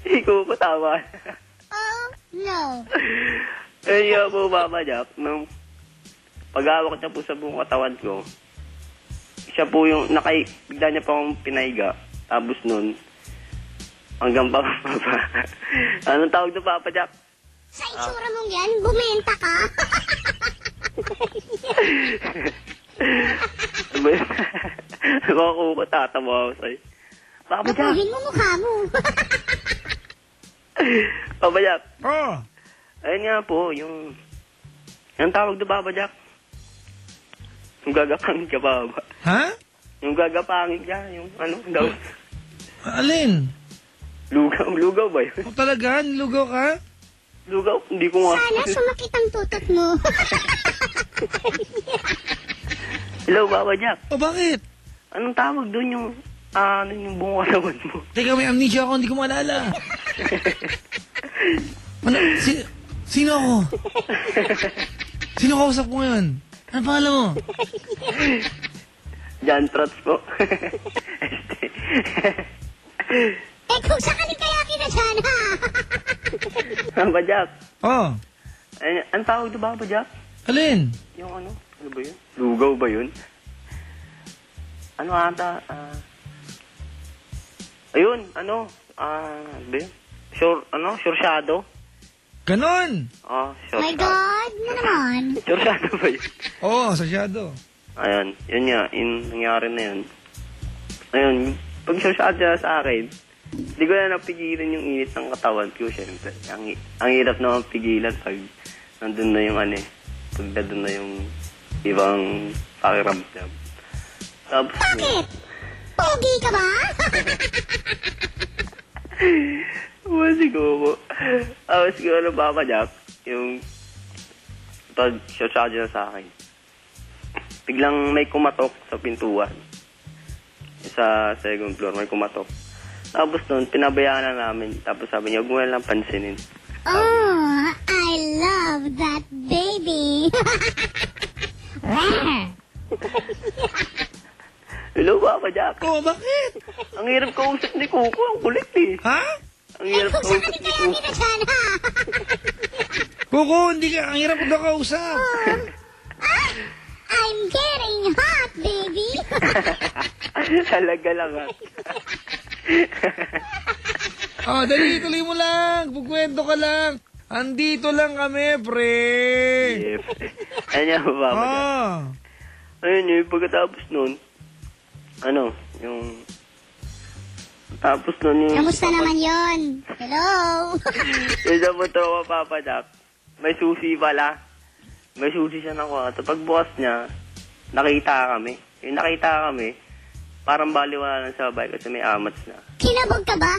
Hindi ko po tama. Oh, no. Eh, yun po, Papa Jack, nung pag-awak niya po sa buong katawan ko, siya po yung, bigla niya po akong pinaiga. Tapos nun, hanggang pa, anong tawag na, Papa Jack? Sa itsura mong yan, bumenta ka. Ako ko, tatawa ako sa'yo. Papa Jack! Napuhin mo mukha mo. Papa Jack! Oh! Ayun nga po, yung tawag na, Papa Jack? Yung gagapangin ka, Papa. Ha? Yung gagapangin ka, yung ano, daw. Alin? Lugaw ba yun? O talaga? Nilugaw ka? Lugaw? Hindi ko nga. Sana sumakit ang tutot mo. Hello, Papa Jack. O bakit? Anong tawag doon yung, yung buong katawan mo? Teka, may amnesia ako, hindi ko maalala. Ano? Sino ako? Sino kausap ko ngayon? Ano pangalan mo? John Trots po. Kung saan kaya kita dyan, ha? Papa Jack. Oh. Ang tawag doon, Papa Jack? Alin? Yung ano ba yun? Lugaw ba yun? Ano ata? Ayun, ano ba yun? Sursyado? Ganon! Sursyado. My God, na naman. Sursyado ba yun? Oo, sasyado. Ayun, yun nga, nangyari na yun. Ayun, pag sursyado na sa akin, hindi ko na napigilan yung init ng katawan ko, syempre. Ang hirap naman pigilan pag nandun na yung pag nandun na yung ibang pakiramdam. Tapos, Bakit? Pogi ka ba? siguro. Siguro, Papa Jack, yung pag sursyado na sa akin, biglang may kumatok sa pintuan. Sa second floor, may kumatok. Tapos nun, pinabayaan na namin. Tapos sabi niya, huwag mo lang pansinin. Oh, I love that baby. Hello, Papa Jack. Oh, bakit? Ang hirap kausap ni Kuko. Ang kulit eh. Ha? Ang hirap Kung saan kausap ni kaya Kuko. kita dyan, ha? Kuko, hindi ka, ang hirap ko na kausap. I'm getting hot, baby. Talaga lang ha. Oh, dali, tuloy mo lang. Pagkwento ka lang. Andito lang kami, pre. Yep. Ano yan, Papa Jack? Oh. Ayun yun, pagkatapos nun, yung... Tapos nun yung... Kamusta naman yon? Hello? Yung sa punto ko, Papa Jack, may susi pala. May susi siya ng kwarto. Pagbukas niya, nakita kami. Yung nakita kami, parang baliwala lang sa bahay kasi may amats na. Kinabog ka ba?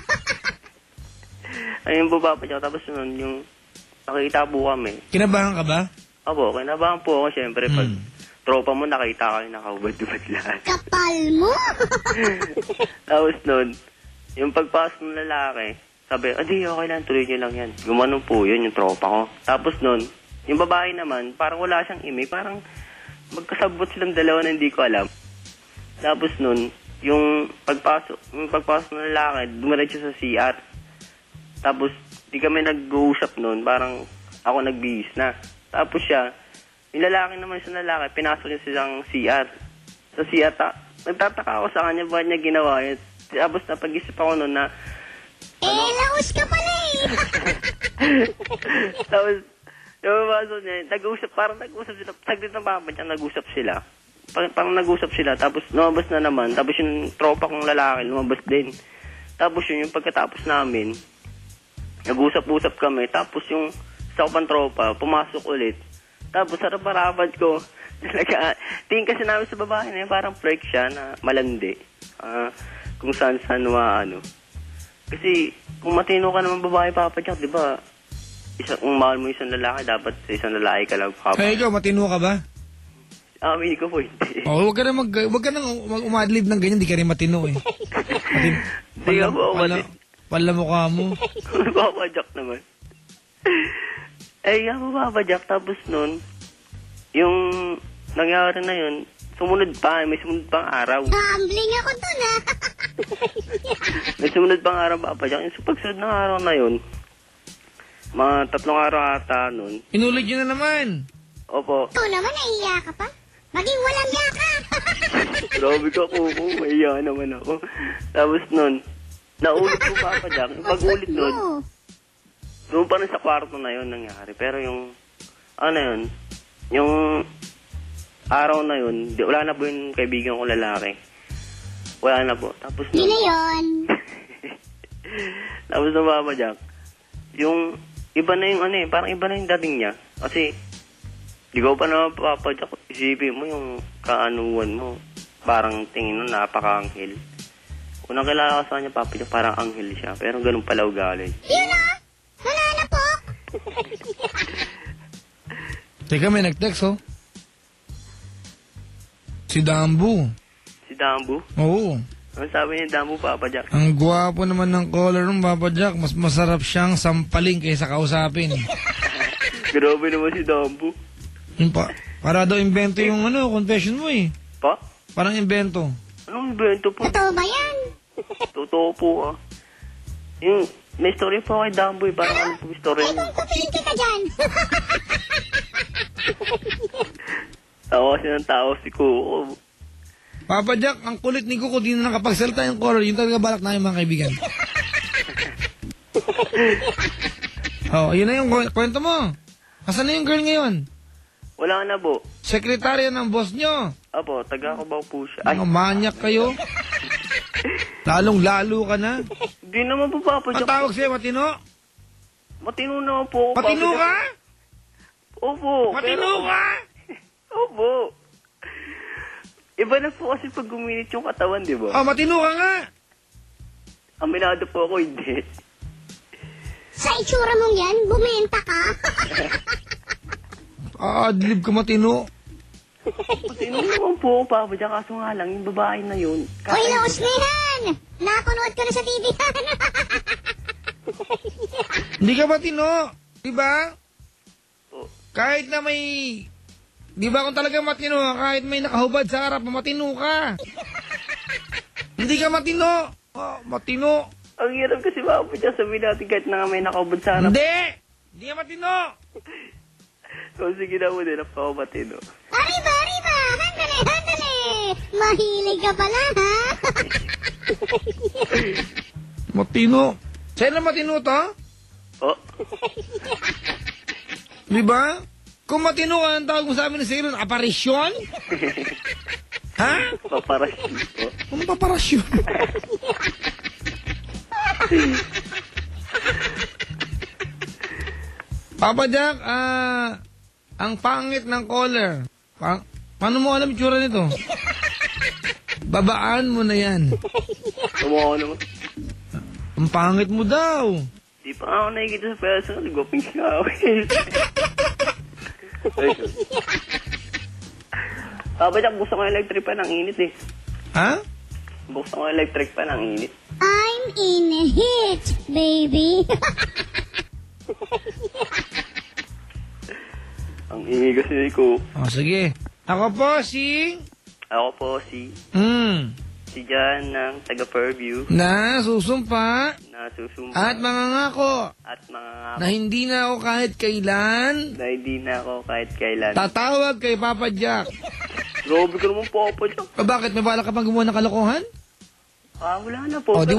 Ayun po, Papa Jack. Tapos nun, yung nakita po kami. Kinabahan ka ba? Opo, kinabahan po ako syempre pag tropa mo nakita ka yung nakahubad-ubad lahat. Kapal mo. Tapos nun, yung pagpasok ng lalaki, sabi, adi, okay lang, tuloy nyo lang yan. Gumanon po yun, yung tropa ko. Tapos nun, yung babae naman, parang wala siyang imi, parang magkasabot silang dalawa na hindi ko alam. Tapos nun, yung pagpasok ng lalaki, dumiretso sa CR. Tapos, di kami nag-uusap nun, parang ako nagbihis na. Tapos siya, yung lalaki naman sa lalaki, pinasok niya silang CR. Sa CR, nagtataka ako sa kanya, bakit niya ginawa yun. Tapos napag-isip ako nun na... laos ka pala eh. Tapos, yung niya, parang nag-usap sila, saglit ng papa niya, nag-usap sila. Parang nag-usap sila, tapos lumabas na naman, tapos yung tropa kong lalaki, lumabas din. Tapos yung pagkatapos namin, nag-usap-usap kami, tapos yung sa pang tropa, pumasok ulit. Tapos sa raparapan ko, tingin kasi namin sa babae na yun, parang freak siya na malandi. Kung saan-saan Kasi kung matino ka naman babae, Papa Jack, di ba? Kung mahal mo isang lalaki, dapat sa isang lalaki ka lang, Papa. Hey, ikaw, matino ka ba? Amin ko po, hindi. Oh, wag ka na umadlib ng ganyan, di ka rin matino eh. Hindi ka po, Pala mukha mo. Papa Jack naman. Papa Jack, tapos nun, yung nangyari na yun, may sumunod pang araw. Gambling ako dun, ha? May sumunod pang araw, Papa Jack. Yung sa pagsunod ng araw na yun, mga 3 araw ata nun. Inulit nyo na naman. Opo. Ikaw naman, nahiya ka pa. Maging walang yaka. Grabe ka, Kuko. Mahiya naman ako. Tapos nun, naulit ko, Papa Jack. Yung pag-ulit nun, Oo. doon pa rin sa kwarto na yun nangyari. Pero yung, ano yun, yung araw na yun, wala na po yung kaibigan ko lalaki. Wala na po. Tapos Yun na yun. tapos na Papa Jack, yung iba na yung ano eh, parang iba na yung dating niya. Kasi, di ko pa naman Papa Jack, isipin mo yung kaanuan mo. Parang tingin mo, napaka-anghel. Unang kilala ko sa kanya, Papa Jack, parang anghel siya. Pero ganun pala ugali. Yun na. Wala na po. Teka, may nag-text, oh. Si Dambu. Si Dambu? Oo. Ano sabi niya Dambu, Papa Jack? Ang gwapo naman ng caller ng Papa Jack. Mas masarap siyang sampaling kaysa kausapin. Grabe naman si Dambu. Yung para daw invento yung confession mo eh. Pa? Parang invento. Anong ibento po? Totoo ba yan? Totoo po ah. Yung, may story po kay Dambu eh. Parang ano po yung story Ay, niya. kung kupiin kita dyan. Tawa kasi ng tao si Kuko. Papa Jack, ang kulit ni Kuko, di na nakapagsalita yung caller. Yung talaga balak na yung mga kaibigan. Oh, yun na yung kwento mo. Asan na yung girl ngayon? Wala na po. Sekretarya ng boss nyo. Apo, taga-Cubao po siya. Ay, Mga manyak kayo. Lalong-lalo ka na. di naman po Papa Ang Jack. tawag sa'yo, matino? Matino naman po ako, Papa Matino Jack. ka? Opo. Matino ka? Opo. Iba na po kasi pag guminit yung katawan, di ba? Oh, matino ka nga. Aminado po ako, hindi. Sa itsura mong yan, bumenta ka. Adlib ka matino. Matino naman po, Papa Jack. Kaso nga lang, yung babae na yun. Hoy, nauslihan! Nakunood ko na sa TV. Hindi ka matino. Diba? Oh, Kahit na may... Di ba kung talaga matino ka, kahit may nakahubad sa harap, matino ka. Hindi ka matino. Oh, matino. ang hirap kasi Papa Jack, sabihin natin kahit na nga may nakaubad sa harap. Hindi! Hindi ka matino. So, sige na mo din, ako matino. Arriba, arriba! Handale, handale! Mahilig ka pala, ha? Matino. Sa'yo na matino to? Oh, Di ba? Kung matino ka, ang tawag mo sa amin ng sa'yo, aparisyon? Ha? paparasyon po. Anong paparasyon? Papa Jack, ang pangit ng caller. Paano mo alam itsura nito? Babaan mo na yan. Tumawa naman. Ang pangit mo daw. Di pa nga ako nakikita sa personal. Goping siya ako. Papa Jack, buksan ko yung electric pan, ang init eh. Ha? Buksan ko yung electric pan, ang init. I'm in a hit, baby. Ang ingay kasi ni ko. O, sige. Ako po si... Ako po si Jan ng taga-Fairview Na susumpa na susumpa at mangangako at mga na hindi na ako kahit kailan na hindi na ako kahit kailan. tatawag kay Papa Jack. Grabe ka naman, Papa Jack. O bakit? May bala ka pang gumawa ng kalokohan? Wala na po. O, di